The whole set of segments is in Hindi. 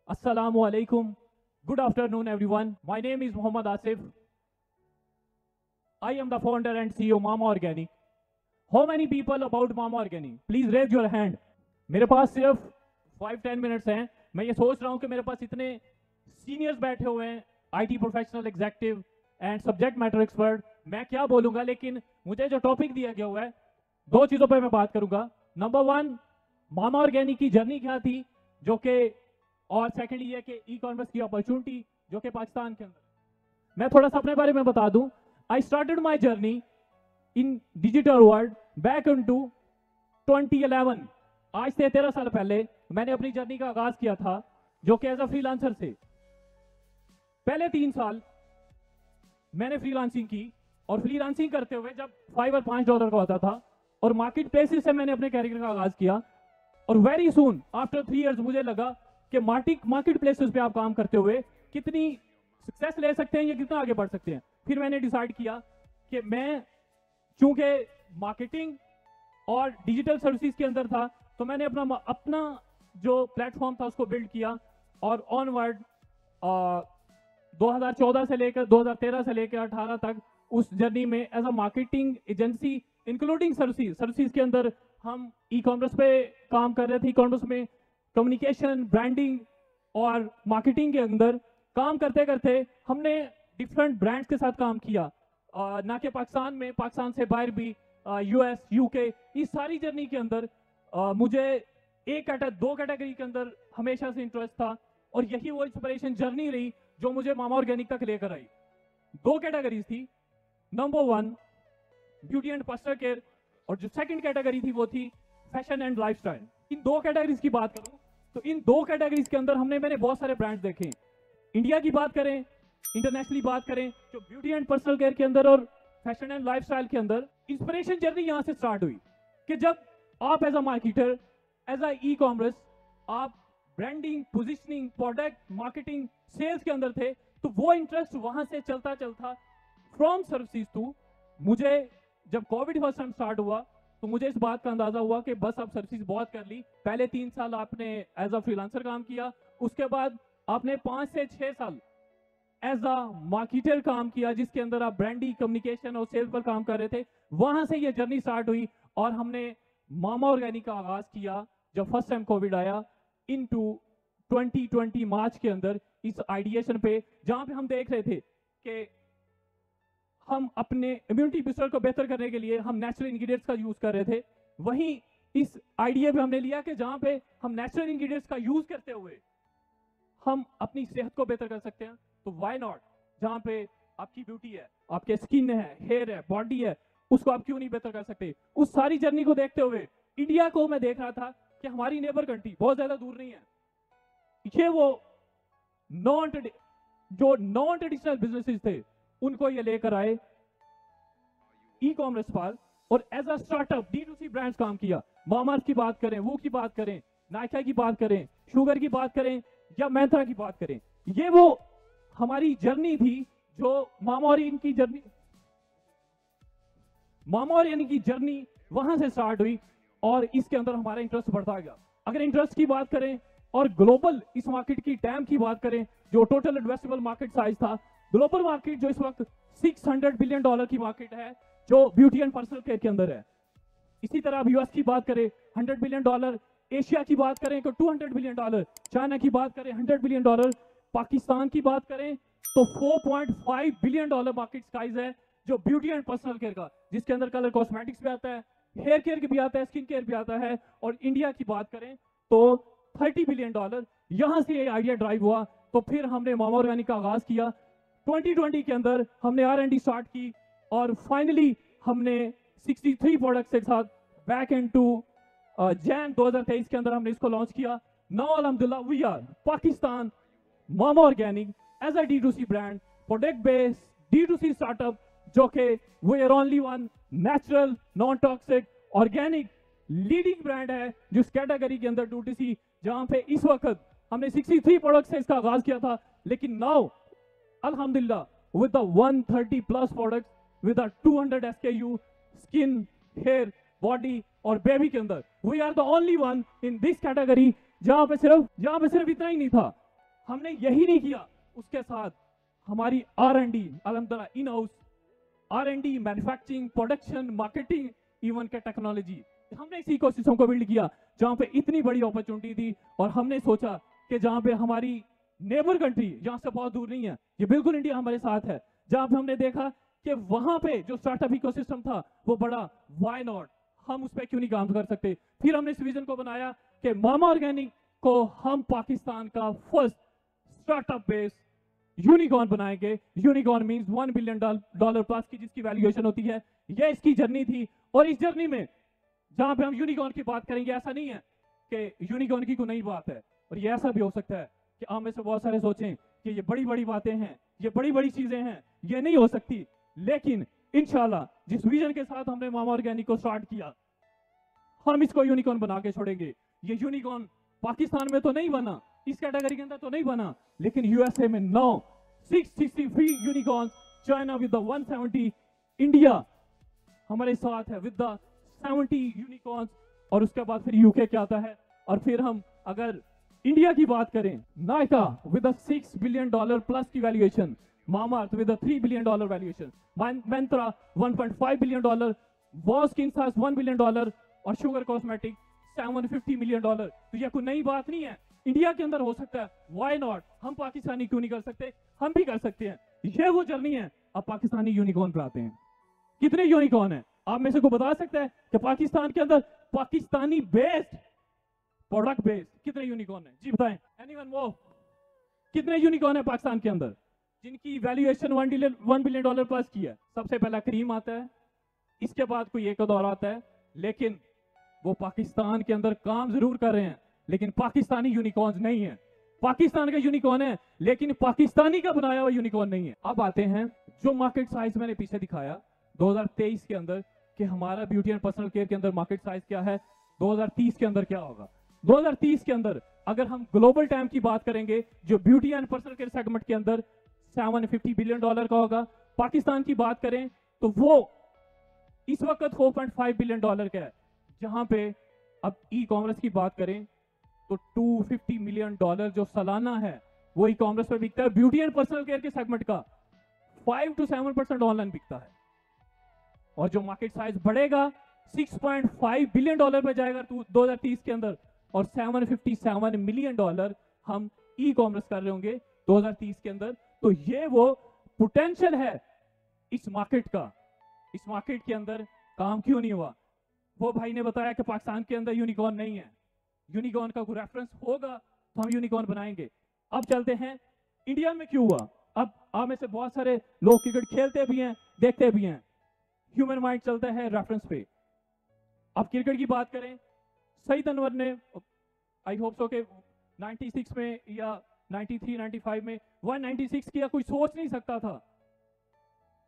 Assalamu alaikum. Good afternoon, everyone. My name is Muhammad Asif. I am the founder and CEO Mama Organic. How many people about Mama Organic? Please raise your hand. मेरे पास सिर्फ 5-10 मिनट्स हैं. मैं ये सोच रहा हूँ कि मेरे पास इतने सीनियर्स बैठे हुए हैं, IT professional, executive and subject matter expert. मैं क्या बोलूँगा, लेकिन मुझे जो टॉपिक दिया गया हुआ है, दो चीज़ों पर मैं बात करूँगा. नंबर वन, मामा ऑर्गेनिक की जर्नी क्या थी, जो कि, और सेकेंड ये कि ई कॉमर्स की अपॉर्चुनिटी जो कि पाकिस्तान के अंदर. मैं थोड़ा सा अपने बारे में बता दूं. I started my journey in digital world back in two 2011. आज से 13 साल पहले मैंने अपनी जर्नी का आगाज किया था, जो कि एज अ फ्रीलांसर से. पहले 3 साल मैंने फ्रीलांसिंग की, और फ्रीलांसिंग करते हुए जब $5 और $5 का होता था, और मार्केट प्लेसेस से मैंने अपने कैरियर का आगाज किया. और वेरी सून आफ्टर 3 इयर्स मुझे लगा कि मार्केट प्लेसेस पे आप काम करते हुए कितनी सक्सेस ले सकते हैं या कितना आगे बढ़ सकते हैं. फिर मैंने डिसाइड किया कि मैं, चूंकि मार्केटिंग और डिजिटल सर्विसेज के अंदर था, तो मैंने अपना जो प्लेटफॉर्म था उसको बिल्ड किया. और ऑनवर्ड 2014 से लेकर 2013 से लेकर 18 तक उस जर्नी में as a marketing agency including services के अंदर हम ई कॉमर्स पे काम कर रहे थे. ई कॉमर्स में कम्युनिकेशन, ब्रांडिंग और मार्केटिंग के अंदर काम करते करते हमने डिफरेंट ब्रांड्स के साथ काम किया, ना कि पाकिस्तान में, पाकिस्तान से बाहर भी, यूएस, यूके. इस सारी जर्नी के अंदर मुझे दो कैटेगरी के अंदर हमेशा से इंटरेस्ट था, और यही वो इंस्पिरेशन जर्नी रही जो मुझे मामा ऑर्गेनिक तक लेकर आई. दो कैटेगरीज थी. Number one, beauty and personal care, और जो सेकंड कैटेगरी थी वो थी फैशन एंड लाइफस्टाइल. इन दो कैटेगरीज की बात करूं तो इन दो कैटेगरीज के अंदर मैंने बहुत सारे ब्रांड्स देखे. इंडिया की बात करें, इंटरनेशनली बात करें, जो ब्यूटी एंड पर्सनल केयर के अंदर और फैशन एंड लाइफस्टाइल के अंदर, इंस्पिरेशन जर्नी यहां से स्टार्ट हुई कि जब आप as a marketer, as a e commerce, आप branding, positioning, product marketing, sales के अंदर थे, तो वो इंटरेस्ट वहां से चलता चलता फ्रॉम सर्विसेज टू, मुझे जब कोविड फर्स्ट टाइम स्टार्ट हुआ तो मुझे इस बात का अंदाजा हुआ कि बस आप सर्विसेज बहुत कर ली. पहले 3 साल आपने एज अ फ्रीलांसर काम किया, उसके बाद आपने 5 से 6 साल एज अ मार्केटर काम किया, जिसके अंदर आप ब्रांडिंग, कम्युनिकेशन और सेल्स पर काम कर रहे थे. वहां से ये जर्नी स्टार्ट हुई, और हमने मामा ऑर्गेनिक का आगाज किया जब फर्स्ट टाइम कोविड आया इनटू 2020 मार्च के अंदर, इस आइडिएशन पे, जहां पे हम देख रहे थे कि हम अपने इम्यूनिटी बूस्टर को बेहतर करने के लिए हम नेचुरल इंग्रेडिएंट्स का यूज कर रहे थे. वहीं इस आइडिया पे हमने लिया कि जहां पे हम नेचुरल इंग्रेडिएंट्स का यूज करते हुए हम अपनी सेहत को बेहतर कर सकते हैं, तो व्हाई नॉट. जहां पे आपकी ब्यूटी है, आपके स्किन है, हेयर है, बॉडी है, उसको आप क्यों नहीं बेहतर कर सकते. उस सारी जर्नी को देखते हुए इंडिया को मैं देख रहा था कि हमारी नेबर कंट्री बहुत ज्यादा दूर नहीं है. ये वो नॉन ट्रेडिशनल बिजनेसेस थे, उनको ये लेकर आए ई कॉमर्स पर, और as a startup D2C brands काम किया. मामाअर्थ की बात करें, वो की बात करें, नायका की बात करें, शुगर की बात करें, या मैंत्रा की बात करें, ये वो हमारी जर्नी थी जो मामा और इनकी जर्नी वहां से स्टार्ट हुई, और इसके अंदर हमारा इंटरेस्ट बढ़ता गया. अगर इंटरेस्ट की बात करें और ग्लोबल इस मार्केट की टैम की बात करें, जो टोटल एड्रेसेबल मार्केट साइज था, ग्लोबल मार्केट जो इस वक्त $600 बिलियन की मार्केट है, जो ब्यूटी एंड पर्सनल केयर के अंदर है. इसी तरह अब यूएस की बात करें $100 बिलियन, एशिया की बात करें तो $200 बिलियन, चाइना की बात करें $100 बिलियन, पाकिस्तान की बात करें तो $4.5 बिलियन मार्केट साइज है जो ब्यूटी एंड पर्सनल केयर का, जिसके अंदर कलर कॉस्मेटिक्स भी आता है, हेयर केयर भी आता है, स्किन केयर भी आता है. और इंडिया की बात करें तो $30 बिलियन. यहां से ये आइडिया ड्राइव हुआ, तो फिर हमने मामा ऑर्गेनिक का आगाज किया. 2020 के अंदर हमने R&D स्टार्ट की, और फाइनली हमने 63 प्रोडक्ट्स के साथ बैक इनटू जैन 2023 के अंदर हमने इसको लॉन्च किया. नाउ अल्हम्दुलिल्लाह we are Pakistan Mama Organic as a D2C brand, product based D2C startup, जो कि we are only one natural, non toxic, organic leading brand है जिस कैटेगरी के अंदर D2C, जहां पे इस वक्त हमने 63 प्रोडक्ट से इसका आगाज किया था, लेकिन नाउ अल्हम्दुलिल्लाह with the 130+ products with the 200 SKU, skin, hair, body और बेबी के अंदर we are the only one in this category, जहां पे सिर्फ इतना ही नहीं था, हमने यही नहीं किया, उसके साथ हमारी R&D अल्हम्दुलिल्लाह in house R&D, manufacturing, production, marketing, even के टेक्नोलॉजी, हमने इस इकोसिस्टम को बिल्ड किया जहां पे इतनी बड़ी अपॉर्चुनिटी थी। और हमने सोचा कि जहां पे हमारी नेबर कंट्री जहां से बहुत दूर नहीं है, ये बिल्कुल इंडिया हमारे साथ है, जहां पे हमने देखा कि वहां पे जो स्टार्टअप इकोसिस्टम था वो बड़ा, व्हाई नॉट, हम उस पर क्यों नहीं काम कर सकते। फिर हमने इस विजन को बनाया कि मामा ऑर्गेनिक को हम पाकिस्तान का फर्स्ट स्टार्टअप बेस्ड यूनिकॉर्न बनाएंगे। यूनिकॉर्न मींस $1 बिलियन प्लस की जिसकी वैल्यूएशन होती है। ये इसकी जर्नी थी। और इस जर्नी में जहां पे हम यूनिकॉर्न की बात करेंगे, ऐसा नहीं है कि यूनिकॉर्न की कोई नई बात है, और ये ऐसा भी हो सकता है कि आप में से बहुत सारे सोचें कि ये बड़ी बड़ी बातें हैं, ये बड़ी बड़ी चीजें हैं, ये नहीं हो सकती। लेकिन इंशाल्लाह जिस विजन के साथ हमने मामा ऑर्गेनिक को स्टार्ट किया, हम इसको यूनिकॉर्न बना के छोड़ेंगे। ये यूनिकॉर्न पाकिस्तान में तो नहीं बना, इस कैटेगरी के अंदर तो नहीं बना, लेकिन यूएसए में 663 यूनिकॉर्न, चाइना विद 170, इंडिया हमारे साथ है विद 70 यूनिकॉर्न, और उसके बाद फिर यूके क्या आता है। और फिर हम अगर इंडिया की बात करें, नायका विद $6 बिलियन प्लस की valuation, Mamaearth with $3 billion valuation, Myntra $1.5 billion, वॉस किन्सास $1 बिलियन, और शुगर कॉस्मेटिक $750 मिलियन। तो यह कोई नई बात नहीं है, इंडिया के अंदर हो सकता है, व्हाई नॉट, हम पाकिस्तानी क्यों नहीं कर सकते, हम भी कर सकते हैं। यह वो जर्नी है। अब पाकिस्तानी यूनिकॉर्न पर आते हैं। कितने यूनिकॉर्न है आप में से को बता सकता है कि पाकिस्तान के अंदर पाकिस्तानी बेस्ड प्रोडक्ट बेस्ड कितने यूनिकॉर्न है? जी बताएं, एनीवन वो कितने यूनिकॉर्न है पाकिस्तान के अंदर जिनकी वैल्यूएशन $1 बिलियन प्लस की है? सबसे पहला क्रीम आता है, इसके बाद कोई एक और आता है, लेकिन वो पाकिस्तान के अंदर काम जरूर कर रहे हैं, लेकिन पाकिस्तानी यूनिकॉर्न नहीं है। पाकिस्तान का यूनिकॉर्न है, लेकिन पाकिस्तानी का बनाया हुआ यूनिकॉर्न नहीं है। अब आते हैं जो मार्केट साइज मैंने पीछे दिखाया 2023 के अंदर कि हमारा ब्यूटी एंड पर्सनल केयर के अंदर मार्केट साइज क्या है, 2030 के अंदर क्या होगा। 2030 के अंदर अगर हम ग्लोबल टाइम की बात करेंगे, जो beauty and personal care segment के अंदर $750 बिलियन का होगा। पाकिस्तान की बात करें तो वो इस वक्त $4.5 बिलियन का है, जहां पे अब ई कॉमर्स की बात करें तो $250 मिलियन जो सालाना है वो ई कॉमर्स पे बिकता है। ब्यूटी एंड पर्सनल केयर के सेगमेंट का 5 to 7% ऑनलाइन बिकता है, और जो मार्केट साइज बढ़ेगा $6.5 बिलियन पे जाएगा 2030 के अंदर, और $757 मिलियन हम ई कॉमर्स कर रहे होंगे 2030 के अंदर। तो ये वो पोटेंशियल है इस मार्केट का। इस मार्केट के अंदर काम क्यों नहीं हुआ? वो भाई ने बताया कि पाकिस्तान के अंदर यूनिकॉर्न नहीं है, यूनिकॉर्न का कोई रेफरेंस होगा तो हम यूनिकॉर्न बनाएंगे। अब चलते हैं इंडिया में क्यों हुआ। अब आप में से बहुत सारे लोग क्रिकेट खेलते भी हैं, देखते भी हैं, ह्यूमन माइंड चलता है रेफरेंस पे। अब क्रिकेट की बात करें, सईद अनवर ने आई होप सो के 96 में या 93 95 में 196 किया, कोई सोच नहीं सकता था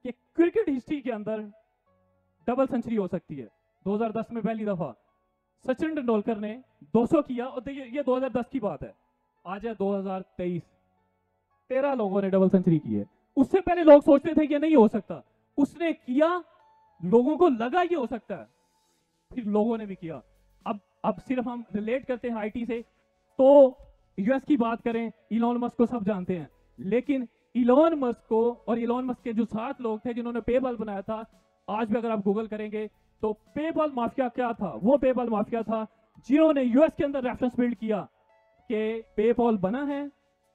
कि क्रिकेट हिस्ट्री के अंदर डबल सेंचुरी हो सकती है। 2010 में पहली दफा सचिन तेंदुलकर ने 200 किया, और ये 2010 की बात है। आज है 2023, 13 लोगों ने डबल सेंचुरी की है। उससे पहले लोग सोचते थे कि नहीं हो सकता, उसने किया, लोगों को लगा ये हो सकता है, फिर लोगों ने भी किया। अब सिर्फ हम रिलेट करते हैं आईटी से, तो यूएस की बात करें, इलॉन मस्क को सब जानते हैं, लेकिन इलॉन मस्क को और इलॉन मस्क के जो 7 लोग थे जिन्होंने पेपल बनाया था, आज भी अगर आप गूगल करेंगे तो पेपल माफिया क्या था, वो पेपल माफिया था जिन्होंने यूएस के अंदर रेफरेंस बिल्ड किया कि पेपल बना है,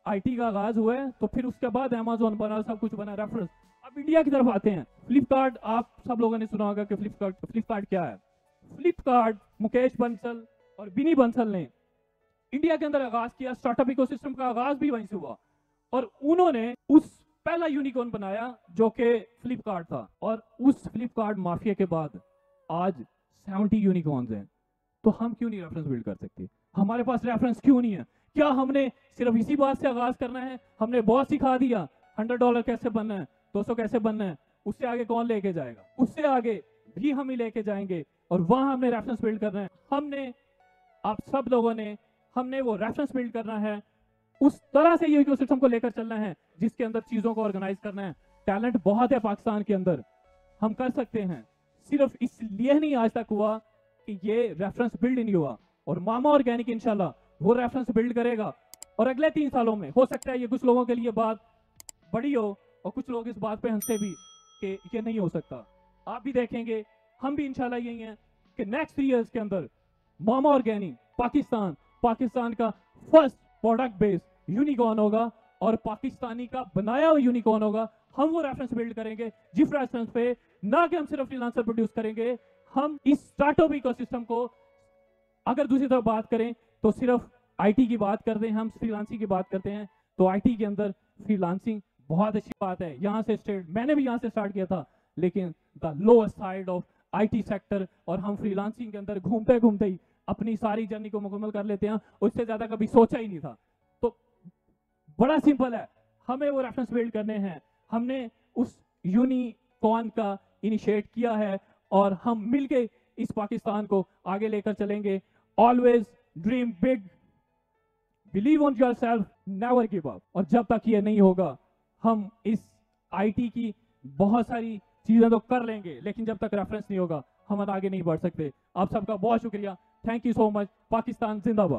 आईटी का आगाज हुआ है, तो फिर उसके बाद अमेज़न बना, सब कुछ बना, रेफरेंस। अब इंडिया की तरफ आते हैं। फ्लिपकार्ट, आप सब लोगों ने सुना होगा कि फ्लिपकार्ट क्या है। फ्लिपकार्ट मुकेश बंसल और बिनी बंसल ने इंडिया के अंदर आगाज किया, स्टार्टअप इकोसिस्टम का आगाज भी वहीं से हुआ, और उन्होंने उस पहला यूनिकॉर्न बनाया जो कि फ्लिपकार्ट था। और उस फ्लिपकार्ट माफिया के बाद आज 70 यूनिकॉर्न्स हैं। तो हम क्यों नहीं रेफरेंस बिल्ड कर सकते? हमारे पास रेफरेंस क्यों नहीं है? क्या हमने सिर्फ इसी बात से आगाज करना है? हमने बहुत सिखा दिया $100 कैसे बनना है, 200 कैसे बनना है, उससे आगे कौन लेके जाएगा? उससे आगे भी हम ही लेके जाएंगे, और वहां हमने रेफरेंस बिल्ड करना है। हमने, आप सब लोगों ने, हमने वो रेफरेंस बिल्ड करना है, उस तरह से ये इकोसिस्टम को लेकर चलना है जिसके अंदर चीजों को ऑर्गेनाइज करना है। टैलेंट बहुत है पाकिस्तान के अंदर, हम कर सकते हैं, सिर्फ इसलिए नहीं आज तक हुआ कि ये रेफरेंस बिल्ड नहीं हुआ। और मामा ऑर्गेनिक इंशाल्लाह वो रेफरेंस बिल्ड करेगा, और अगले 3 सालों में हो सकता है ये कुछ लोगों के लिए बात बड़ी हो और कुछ लोग इस बात पे हंसते भी कि ये नहीं हो सकता। आप भी देखेंगे, हम भी इंशाल्लाह यही हैं कि नेक्स्ट 3 इयर्स के अंदर मामा ऑर्गेनिक पाकिस्तान का फर्स्ट प्रोडक्ट बेस्ड यूनिकॉर्न होगा और पाकिस्तानी का बनाया हुआ यूनिकॉर्न होगा। हम वो रेफरेंस बिल्ड करेंगे जिस रेफरेंस पे ना कि हम सिर्फ फ्रीलांसर प्रोड्यूस करेंगे, हम इस स्टार्टअप इकोसिस्टम को, अगर दूसरी तरफ बात करें तो सिर्फ आईटी की बात करते हैं, हम फ्रीलांसिंग की बात करते हैं, तो आईटी के अंदर फ्रीलांसिंग बहुत अच्छी बात है। यहाँ से मैंने भी यहाँ से स्टार्ट किया था, लेकिन the lowest side of IT sector, और हम फ्रीलांसिंग के अंदर घूमते घूमते ही अपनी सारी जर्नी को मुकम्मल कर लेते हैं, उससे ज्यादा कभी सोचा ही नहीं था। तो बड़ा सिंपल है, हमें वो रेफरेंस बिल्ड करने हैं। हमने उस यूनिकॉर्न का इनिशिएट किया है और हम मिलके इस पाकिस्तान को आगे लेकर चलेंगे। Always dream big, believe on yourself, never give up. और जब तक ये नहीं होगा, हम इस आईटी की बहुत सारी चीजें तो कर लेंगे, लेकिन जब तक रेफरेंस नहीं होगा हम आगे नहीं बढ़ सकते। आप सबका बहुत शुक्रिया, thank you so much. Pakistan जिंदाबाद।